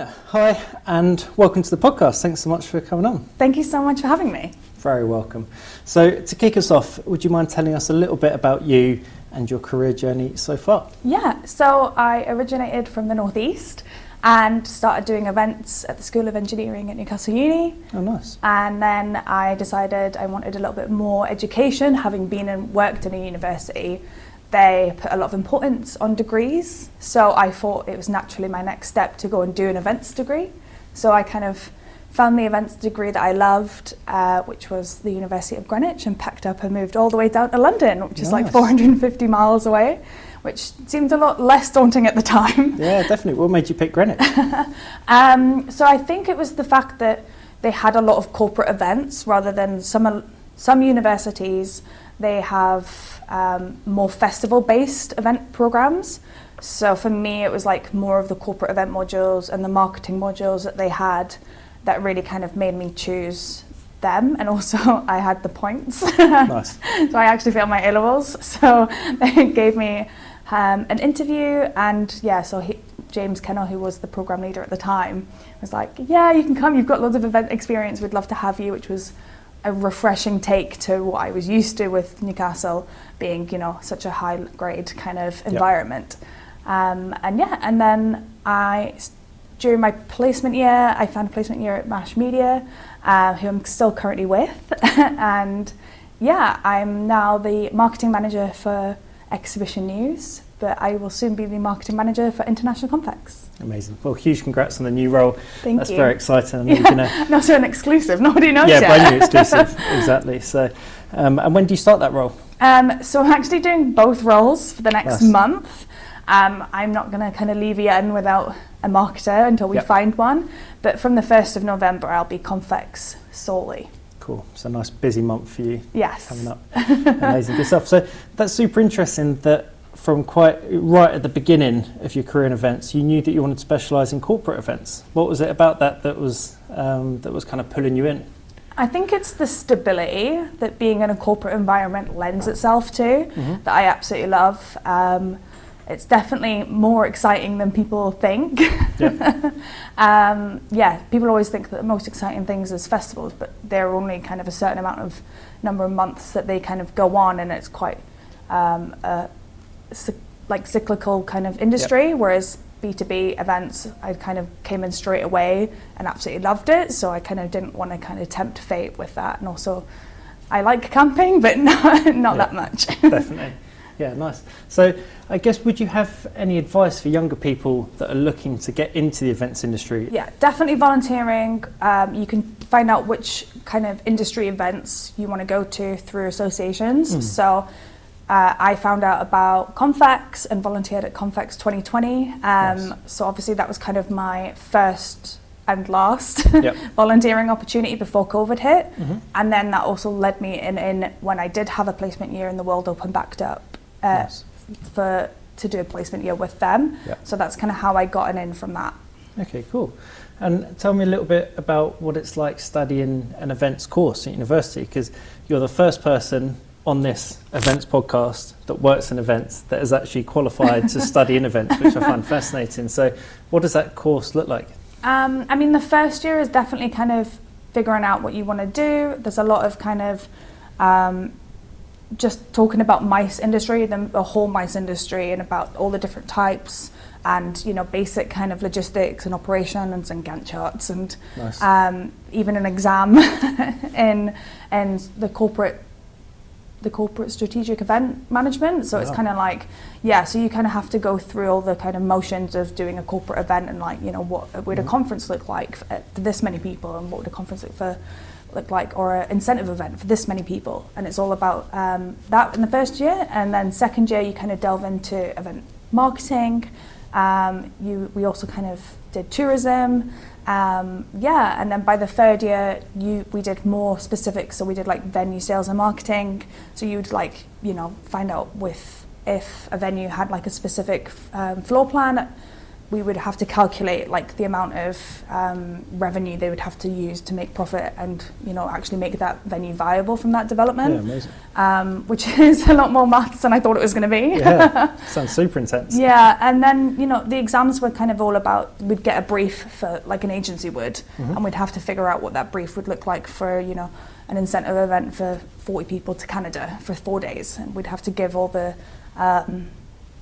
Gina, hi and welcome to the podcast. Thanks so much for coming on. Thank you so much for having me. Very welcome. So to kick us off, would you mind telling us a little bit about you and your career journey so far? Yeah, so I originated from the Northeast and started doing events at the School of Engineering at Newcastle Uni. Oh, nice. And then I decided I wanted a little bit more education, having been and worked in a university. They put a lot of importance on degrees, so I thought it was naturally my next step to go and do an events degree. So I kind of found the events degree that I loved, which was the University of Greenwich, and packed up and moved all the way down to London, which is like 450 miles away, which seemed a lot less daunting at the time. Yeah, definitely. What made you pick Greenwich? So I think it was the fact that they had a lot of corporate events rather than some universities. They have more festival-based event programs. So for me, it was like more of the corporate event modules and the marketing modules that they had that really kind of made me choose them. And also I had the points. Nice. So I actually failed my A-levels. So they gave me an interview, and so James Kennell, who was the program leader at the time, was like, yeah, you can come, you've got loads of event experience, we'd love to have you, which was a refreshing take to what I was used to with Newcastle being, such a high grade kind of environment. And then during my placement year, I found a placement year at Mash Media, who I'm still currently with. And I'm now the marketing manager for Exhibition News, but I will soon be the marketing manager for International Convex. Amazing. Well, huge congrats on the new role. Thank you. That's very exciting. I know you're gonna... Not so an exclusive, nobody knows yet. Yeah, brand new exclusive, exactly. So, and when do you start that role? So I'm actually doing both roles for the next month. I'm not going to kind of leave Yen without a marketer until we find one. But from the 1st of November, I'll be Convex solely. Cool. So a nice busy month for you. Yes. Coming up. Amazing. Good stuff. So that's super interesting that from quite right at the beginning of your career in events, you knew that you wanted to specialise in corporate events. What was it about that was kind of pulling you in? I think it's the stability that being in a corporate environment lends itself to, that I absolutely love. It's definitely more exciting than people think. People always think that the most exciting things is festivals, but they're only kind of a certain number of months that they kind of go on, and it's quite cyclical kind of industry, whereas B2B events, I kind of came in straight away and absolutely loved it, so I kind of didn't want to kind of tempt fate with that. And also I like camping, but not that much. Definitely. Yeah, nice. So I guess, would you have any advice for younger people that are looking to get into the events industry? Yeah, definitely volunteering. You can find out which kind of industry events you want to go to through associations. So I found out about Convex and volunteered at Convex 2020. Nice. So obviously that was kind of my first and last volunteering opportunity before COVID hit. And then that also led me in when I did have a placement year and the World Open backed up to do a placement year with them. So that's kind of how I got in from that. Okay, cool. And tell me a little bit about what it's like studying an events course at university, because you're the first person on this events podcast that works in events that is actually qualified to study in events, which I find fascinating. So what does that course look like? I mean, the first year is definitely kind of figuring out what you want to do. There's a lot of kind of just talking about mice industry, the whole mice industry, and about all the different types, and basic kind of logistics and operations and Gantt charts, and even an exam in the corporate strategic event management. So it's kind of like, so you kind of have to go through all the kind of motions of doing a corporate event, and like, what would a conference look like for this many people, and what would a conference look like, or an incentive event for this many people. And it's all about that in the first year. And then second year, you kind of delve into event marketing. We also kind of did tourism. And then by the third year, we did more specific. So we did like venue sales and marketing. So you'd find out if a venue had like a specific floor plan we would have to calculate like the amount of revenue they would have to use to make profit and, you know, actually make that venue viable from that development. Yeah, amazing. Which is a lot more maths than I thought it was going to be. Yeah, sounds super intense. Yeah, and then, you know, the exams were kind of all about, we'd get a brief for like an agency would, and we'd have to figure out what that brief would look like for, you know, an incentive event for 40 people to Canada for 4 days. And we'd have to give all the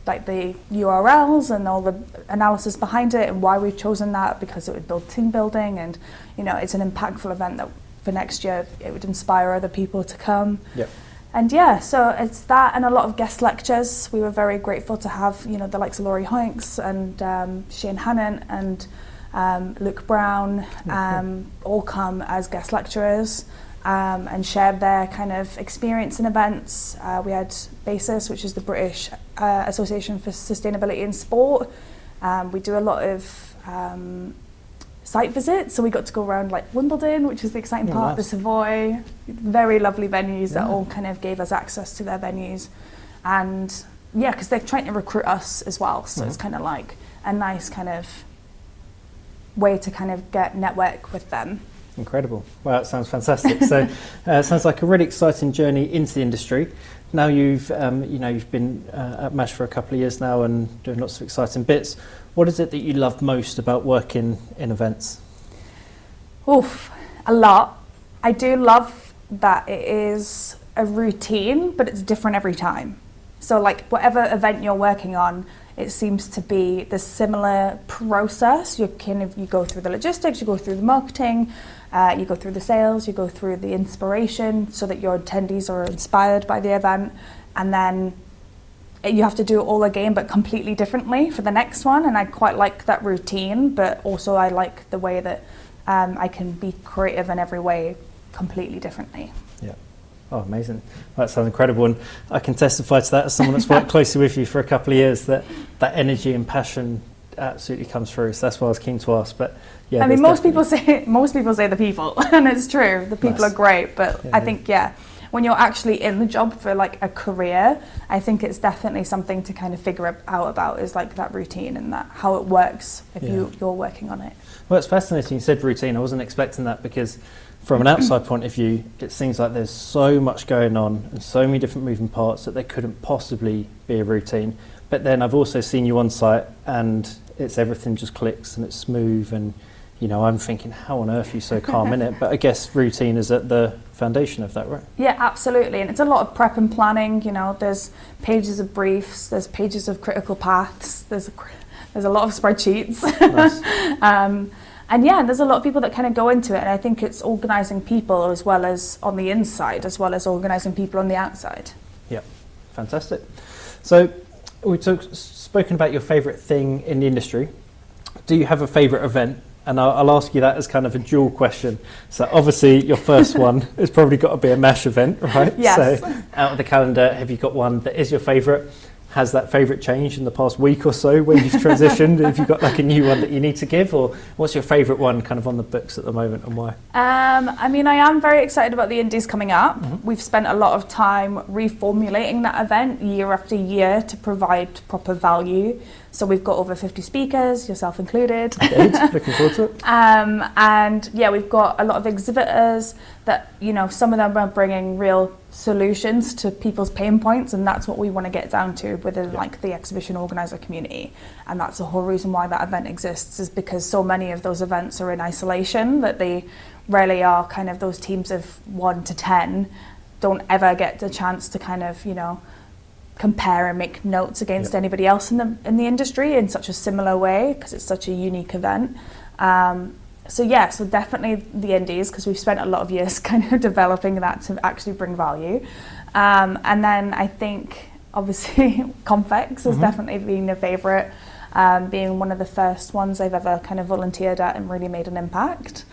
like the URLs and all the analysis behind it and why we've chosen that, because it would build team building and, you know, it's an impactful event that for next year it would inspire other people to come. Yep. And yeah, so it's that and a lot of guest lectures. We were very grateful to have, you know, the likes of Laurie Hoinks and Shane Hannon and Luke Brown all come as guest lecturers. And shared their kind of experience in events. We had BASIS, which is the British Association for Sustainability in Sport. We do a lot of site visits, so we got to go around like Wimbledon, which is the exciting part, the Savoy, very lovely venues that all kind of gave us access to their venues. And yeah, because they're trying to recruit us as well, so it's kind of like a nice kind of way to kind of network with them. Incredible. Wow, that sounds fantastic. So it sounds like a really exciting journey into the industry. Now you've been at MASH for a couple of years now and doing lots of exciting bits. What is it that you love most about working in events? Oof, a lot. I do love that it is a routine, but it's different every time. So like whatever event you're working on, it seems to be the similar process. You go through the logistics, you go through the marketing, you go through the sales, you go through the inspiration so that your attendees are inspired by the event, and then you have to do it all again but completely differently for the next one. And I quite like that routine, but also I like the way that I can be creative in every way completely differently. Yeah. Oh, amazing. That sounds incredible, and I can testify to that as someone that's worked closely with you for a couple of years, that energy and passion absolutely comes through. So that's why I was keen to ask. But yeah, I mean, most people say the people, and it's true. The people are great, but I think when you're actually in the job for like a career, I think it's definitely something to kind of figure out about, is like that routine and that how it works if you're working on it. Well, it's fascinating you said routine. I wasn't expecting that, because from an outside point of view, it seems like there's so much going on and so many different moving parts that there couldn't possibly be a routine. But then I've also seen you on site and it's everything just clicks and it's smooth, and you know, I'm thinking, how on earth are you so calm in it? But I guess routine is at the foundation of that, right? Yeah, absolutely. And it's a lot of prep and planning. You know, there's pages of briefs, there's pages of critical paths, there's a lot of spreadsheets. Nice. And yeah, there's a lot of people that kind of go into it, and I think it's organising people as well as on the inside, as well as organising people on the outside. Yeah, fantastic. So we've spoken about your favourite thing in the industry. Do you have a favourite event? And I'll ask you that as kind of a dual question. So obviously your first one has probably got to be a MASH event, right? Yes. So out of the calendar, have you got one that is your favourite? Has that favourite changed in the past week or so when you've transitioned? Have you got like a new one that you need to give, or what's your favourite one kind of on the books at the moment, and why? I mean, I am very excited about the Indies coming up. Mm-hmm. We've spent a lot of time reformulating that event year after year to provide proper value. So we've got over 50 speakers, yourself included. Indeed, looking forward to it. And yeah, we've got a lot of exhibitors that, you know, some of them are bringing real solutions to people's pain points, and that's what we want to get down to within like the exhibition organizer community. And that's the whole reason why that event exists, is because so many of those events are in isolation that they rarely are kind of those teams of 1 to 10 don't ever get the chance to kind of, you know, compare and make notes against anybody else in the industry in such a similar way, because it's such a unique event. So definitely the Indies, because we've spent a lot of years kind of developing that to actually bring value. And then I think obviously Complex has definitely been a favourite, being one of the first ones I've ever kind of volunteered at and really made an impact.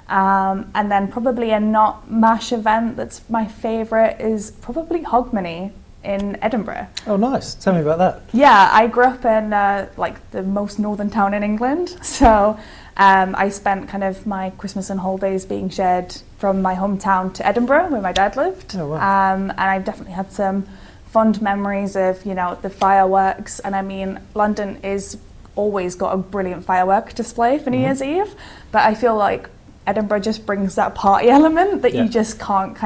And then probably a not MASH event that's my favourite is probably Hogmanay in Edinburgh. Oh, nice. Tell me about that. Yeah, I grew up in like the most northern town in England, so I spent kind of my Christmas and holidays being shared from my hometown to Edinburgh, where my dad lived. Oh, wow. And I've definitely had some fond memories of, you know, the fireworks. And I mean, London is always got a brilliant firework display for New Year's Eve, but I feel like Edinburgh just brings that party element that you just can't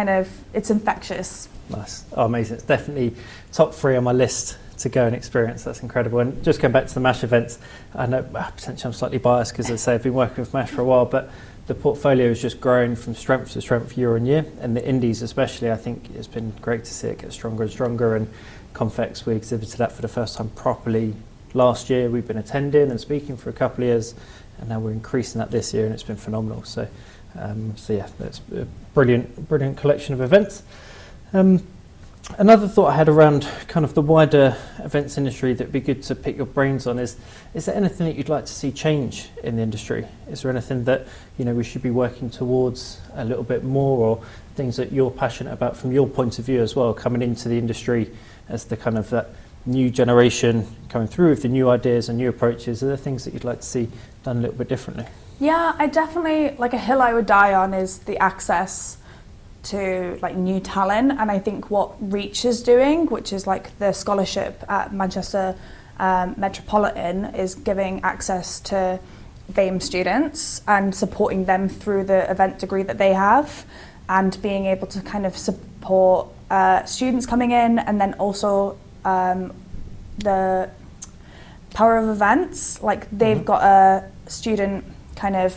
it's infectious. Nice. Oh, amazing. It's definitely top 3 on my list to go and experience. That's incredible. And just going back to the MASH events, I know potentially I'm slightly biased because, as I say, I've been working with MASH for a while, but the portfolio is just growing from strength to strength year on year, and the indies especially, I think it's been great to see it get stronger and stronger. And Confex, we exhibited that for the first time properly last year. We've been attending and speaking for a couple of years, and now we're increasing that this year, and it's been phenomenal. So yeah, that's a brilliant collection of events. Another thought I had around kind of the wider events industry that'd be good to pick your brains on is there anything that you'd like to see change in the industry? Is there anything that we should be working towards a little bit more, or things that you're passionate about from your point of view as well, coming into the industry as the kind of that new generation coming through with the new ideas and new approaches? Are there things that you'd like to see done a little bit differently? Yeah, I definitely, like, a hill I would die on is the access to like new talent, and I think what Reach is doing, which is like the scholarship at Manchester Metropolitan, is giving access to BAME students and supporting them through the event degree that they have, and being able to kind of support students coming in, and then also the Power of Events, like they've got a student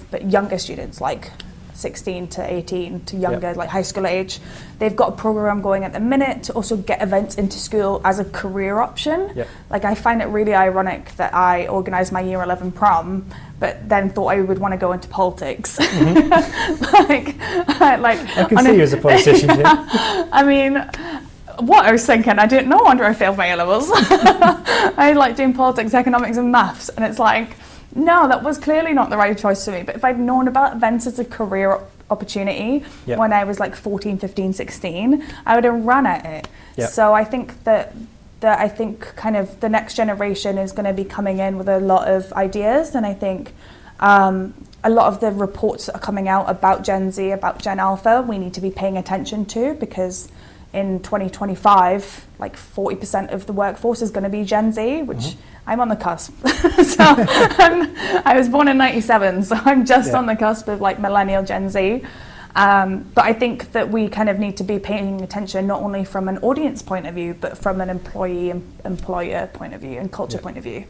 but younger students, like 16 to 18 to younger, like high school age. They've got a program going at the minute to also get events into school as a career option. Like, I find it really ironic that I organised my year 11 prom, but then thought I would want to go into politics. like I can see you as a politician. I mean, what I was thinking, I didn't know wonder I failed my A-levels. I like doing politics, economics and maths, and it's like, no, that was clearly not the right choice for me. But if I'd known about events as a career opportunity when I was like 14, 15, 16, I would have run at it. So I think that kind of the next generation is going to be coming in with a lot of ideas, and I think a lot of the reports that are coming out about Gen Z, about Gen Alpha, we need to be paying attention to, because in 2025, like 40% of the workforce is going to be Gen Z, which I'm on the cusp. So I was born in 97, so I'm just on the cusp of like millennial Gen Z. But I think that we kind of need to be paying attention not only from an audience point of view, but from an employer point of view and culture point of view.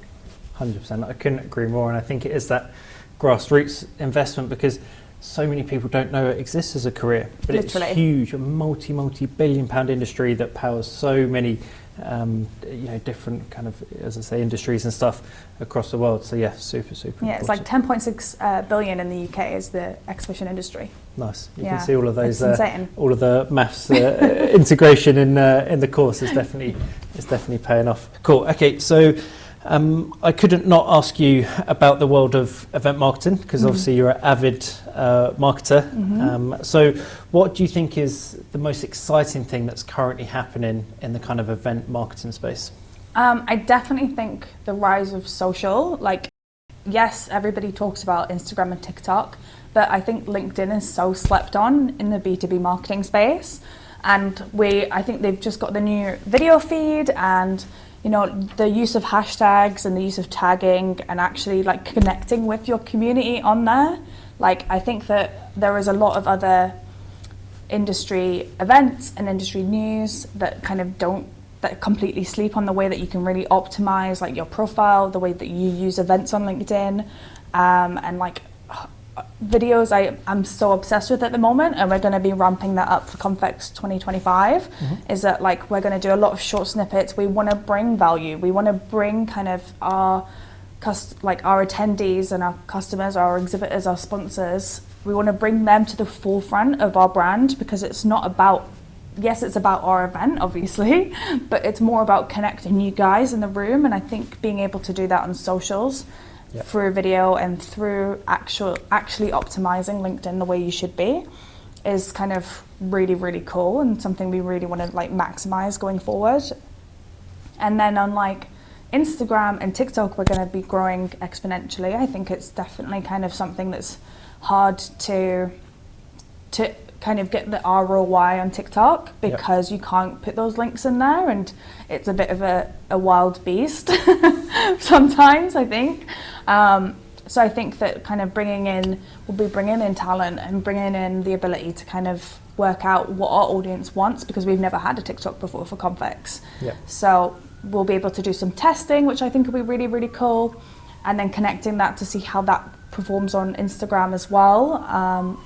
100%. I couldn't agree more. And I think it is that grassroots investment, because so many people don't know it exists as a career, but literally, it's huge, a multi-billion pound industry that powers so many different kind of, as I say, industries and stuff across the world. So yeah, super important. It's like 10.6 billion in the UK is the exhibition industry. Nice. You can see all of those, all of the maths integration in the course is definitely paying off. Cool. Okay, so I couldn't not ask you about the world of event marketing, because obviously you're an avid marketer. So what do you think is the most exciting thing that's currently happening in the kind of event marketing space? I definitely think the rise of social. Like, yes, everybody talks about Instagram and TikTok, but I think LinkedIn is so slept on in the B2B marketing space. And I think they've just got the new video feed, and the use of hashtags and the use of tagging and actually like connecting with your community on there. Like, I think that there is a lot of other industry events and industry news that that completely sleep on the way that you can really optimize like your profile, the way that you use events on LinkedIn, and like videos I'm so obsessed with at the moment, and we're going to be ramping that up for Confex 2025. Is that like we're going to do a lot of short snippets. We want to bring value. We want to bring kind of our attendees and our customers, our exhibitors, our sponsors. We want to bring them to the forefront of our brand, because it's not about, yes, it's about our event obviously, but it's more about connecting you guys in the room. And I think being able to do that on socials, through video and through actually optimizing LinkedIn the way you should be, is kind of really, really cool, and something we really want to like maximize going forward. And then on like Instagram and TikTok, we're going to be growing exponentially. I think it's definitely kind of something that's hard to kind of get the ROI on TikTok because you can't put those links in there, and it's a bit of a wild beast sometimes, I think. So I think that kind of we'll be bringing in talent and bringing in the ability to kind of work out what our audience wants, because we've never had a TikTok before for Convex. So we'll be able to do some testing, which I think will be really, really cool, and then connecting that to see how that performs on Instagram as well.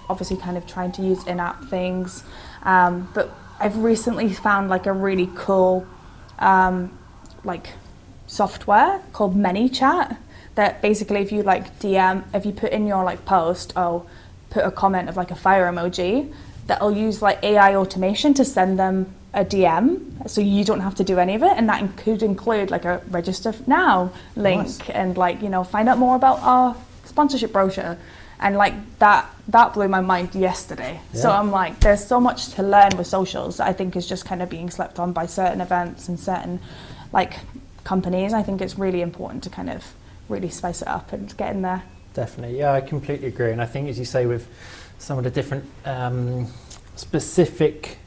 Obviously kind of trying to use in-app things. But I've recently found like a really cool like software called ManyChat, that basically if you like if you put in your like post, put a comment of like a fire emoji, that'll use like AI automation to send them a DM, so you don't have to do any of it, and that could include like a register now link. Nice. And like, you know, find out more about our sponsorship brochure, and like that blew my mind yesterday. So I'm like, there's so much to learn with socials that I think is just kind of being slept on by certain events and certain like companies. I think it's really important to kind of really spice it up and get in there. Definitely, yeah, I completely agree. And I think, as you say, with some of the different specific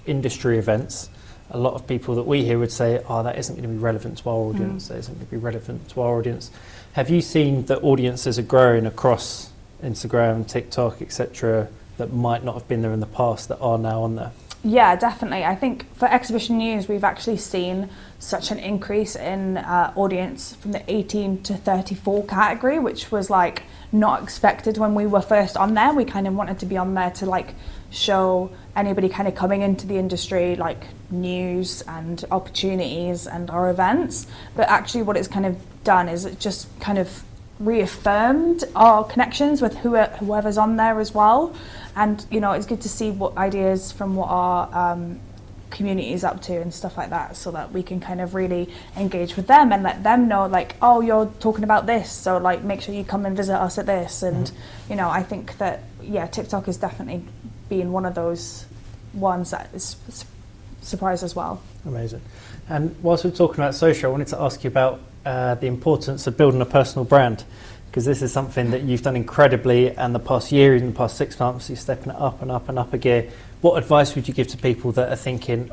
industry events, a lot of people that we hear would say, that isn't going to be relevant to our audience, that isn't going to be relevant to our audience. Have you seen that audiences are growing across Instagram, TikTok, etc., that might not have been there in the past that are now on there? Yeah, definitely. I think for Exhibition News, we've actually seen such an increase in audience from the 18 to 34 category, which was like not expected when we were first on there. We kind of wanted to be on there to like show anybody kind of coming into the industry like news and opportunities and our events. But actually what it's kind of done is it just kind of reaffirmed our connections with whoever's on there as well. And, you know, it's good to see what ideas from what our community is up to and stuff like that, so that we can kind of really engage with them and let them know, like, you're talking about this, so like make sure you come and visit us at this. And you know, I think that TikTok is definitely being one of those ones that is surprised as well. Amazing. And whilst we're talking about social, I wanted to ask you about the importance of building a personal brand, because this is something that you've done incredibly, and the past year, even the past 6 months, you're stepping it up and up and up a gear. What advice would you give to people that are thinking,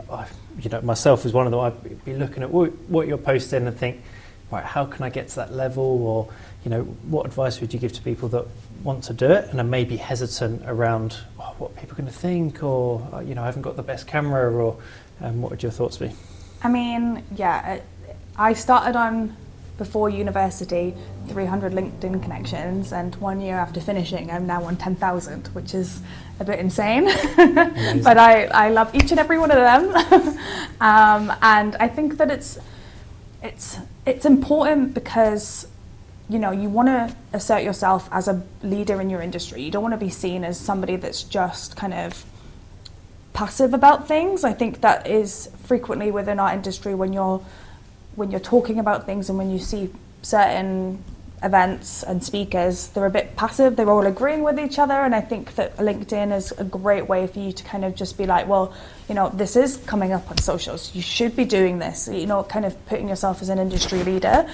you know, myself as one of them, I'd be looking at what you're posting and think, right, how can I get to that level? Or, you know, what advice would you give to people that want to do it and are maybe hesitant around what people are going to think, or, you know, I haven't got the best camera, or what would your thoughts be? I mean, I started on, before university, 300 LinkedIn connections, and 1 year after finishing, I'm now on 10,000, which is a bit insane. But I love each and every one of them. And I think that it's important because, you know, you want to assert yourself as a leader in your industry. You don't want to be seen as somebody that's just kind of passive about things. I think that is frequently within our industry when you're talking about things, and when you see certain events and speakers, they're a bit passive, they're all agreeing with each other. And I think that LinkedIn is a great way for you to kind of just be like, well, you know, this is coming up on socials, you should be doing this, you know, kind of putting yourself as an industry leader.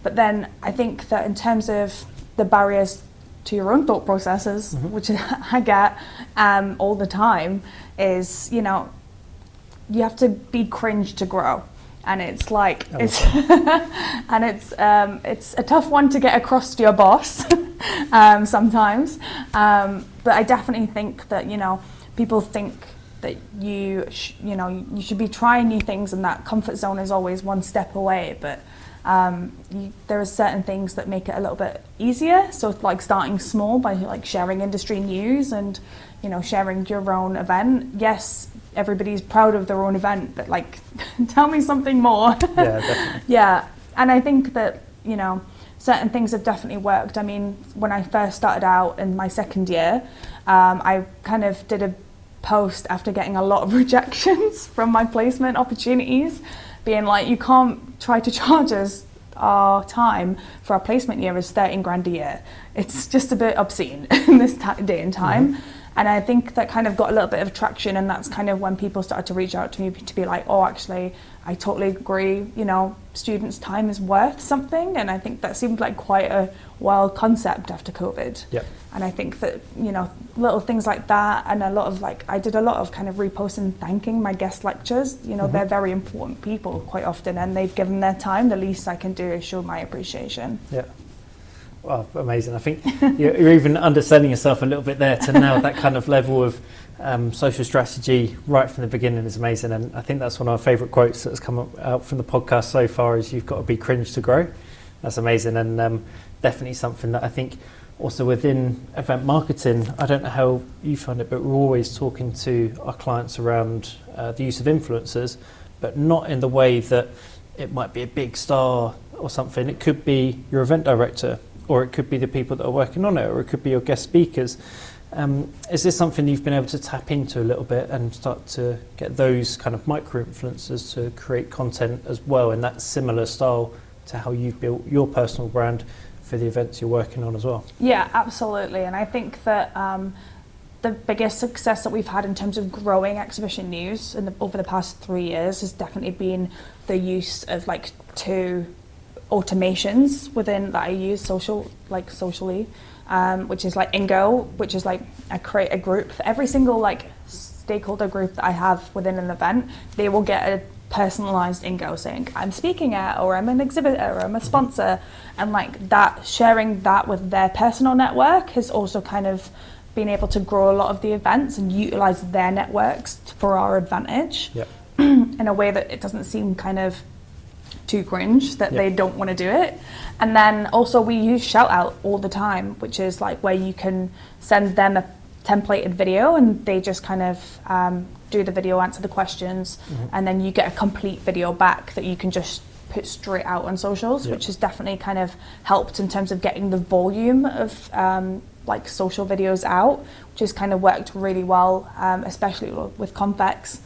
But then I think that in terms of the barriers to your own thought processes, which I get all the time, is, you know, you have to be cringe to grow. And it's like, it's a tough one to get across to your boss sometimes. But I definitely think that, you know, people think that you should be trying new things, and that comfort zone is always one step away. But there are certain things that make it a little bit easier. So like starting small by like sharing industry news and, you know, sharing your own event. Yes, everybody's proud of their own event, but like, tell me something more. Yeah, definitely. Yeah, and I think that, you know, certain things have definitely worked. I mean, when I first started out in my second year, I kind of did a post after getting a lot of rejections from my placement opportunities, being like, you can't try to charge us our time for our placement year is 13 grand a year. It's just a bit obscene in this day and time. And I think that kind of got a little bit of traction, and that's kind of when people started to reach out to me to be like, oh, actually, I totally agree, you know, students' time is worth something. And I think that seemed like quite a wild concept after COVID. Yep. And I think that, you know, little things like that, and a lot of like, I did a lot of kind of reposting, thanking my guest lecturers. You know, they're very important people quite often, and they've given their time. The least I can do is show my appreciation. Yeah. Well, amazing. I think you're even understanding yourself a little bit there to nail that kind of level of social strategy right from the beginning is amazing. And I think that's one of our favourite quotes that's come out from the podcast so far is you've got to be cringe to grow. That's amazing, and definitely something that I think also within event marketing, I don't know how you find it, but we're always talking to our clients around the use of influencers, but not in the way that it might be a big star or something. It could be your event director, or it could be the people that are working on it, or it could be your guest speakers. Is this something you've been able to tap into a little bit and start to get those kind of micro-influencers to create content as well in that similar style to how you've built your personal brand for the events you're working on as well? Yeah, absolutely. And I think that the biggest success that we've had in terms of growing exhibition news over the past 3 years has definitely been the use of like 2 automations within that I use socially, which is like Ingo, which is like I create a group for every single like stakeholder group that I have within an event. They will get a personalized Ingo saying I'm speaking at, or I'm an exhibitor, or I'm a sponsor, and like that, sharing that with their personal network has also kind of been able to grow a lot of the events and utilize their networks for our advantage. Yep. In a way that it doesn't seem kind of too cringe that they don't want to do it. And then also we use shout out all the time, which is like where you can send them a templated video and they just kind of do the video, answer the questions, and then you get a complete video back that you can just put straight out on socials, which has definitely kind of helped in terms of getting the volume of like social videos out, which has kind of worked really well, especially with Convex.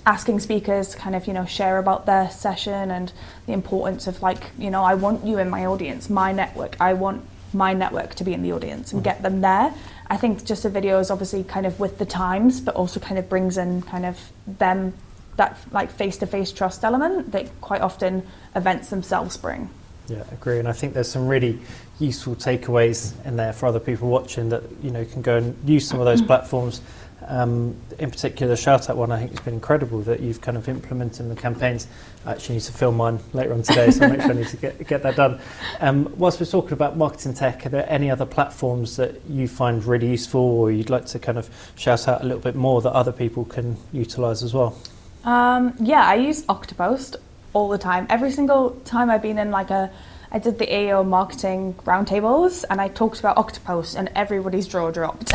Asking speakers to kind of, you know, share about their session and the importance of like, you know, I want you in my audience, my network, I want my network to be in the audience and get them there. I think just a video is obviously kind of with the times, but also kind of brings in kind of them, that like face-to-face trust element that quite often events themselves bring. Yeah, I agree. And I think there's some really useful takeaways in there for other people watching that, you know, can go and use some of those platforms. In particular, the shout out one, I think it's been incredible that you've kind of implemented in the campaigns. I actually need to film mine later on today, so I'll make sure I need to get that done. Whilst we're talking about marketing tech, are there any other platforms that you find really useful or you'd like to kind of shout out a little bit more that other people can utilise as well? Yeah, I use Octopost all the time. Every single time I've been in like I did the AO marketing roundtables and I talked about Octopost and everybody's jaw dropped.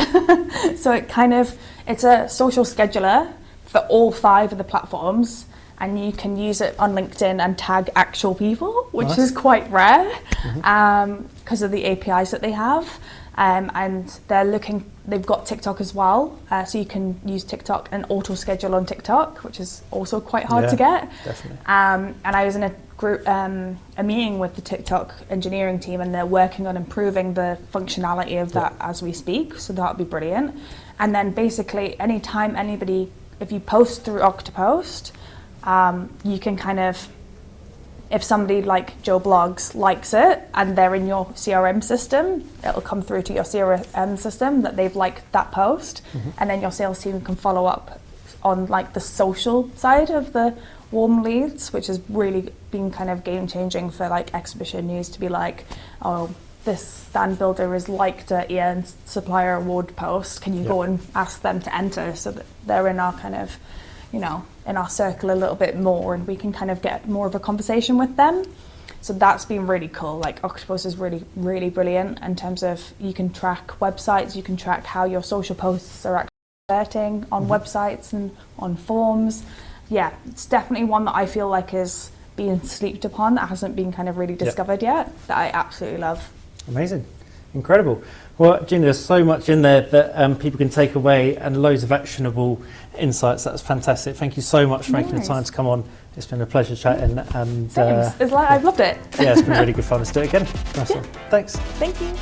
So it's a social scheduler for all 5 of the platforms, and you can use it on LinkedIn and tag actual people, which is quite rare because of the APIs that they have. And they've got TikTok as well, so you can use TikTok and auto schedule on TikTok, which is also quite hard to get. Definitely. And I was in a group, a meeting with the TikTok engineering team, and they're working on improving the functionality of that as we speak, so that would be brilliant. And then basically anytime if you post through Octopost, you can kind of, if somebody like Joe Blogs likes it and they're in your CRM system, it'll come through to your CRM system that they've liked that post, and then your sales team can follow up on like the social side of the warm leads, which has really been kind of game changing for like exhibition news to be like, oh, this stand builder is liked a EN supplier award post, can you go and ask them to enter, so that they're in our kind of, you know, in our circle a little bit more, and we can kind of get more of a conversation with them. So that's been really cool. Like Octopus is really, really brilliant in terms of you can track websites, you can track how your social posts are actually converting on websites and on forms. Yeah, it's definitely one that I feel like is being slept upon, that hasn't been kind of really discovered yet, that I absolutely love. Amazing. Incredible. Well, Gina, there's so much in there that people can take away and loads of actionable insights. That's fantastic. Thank you so much for making the time to come on. It's been a pleasure chatting. And I've loved it. Yeah, it's been really good fun. Let's do it again. Nice one. Thanks. Thank you.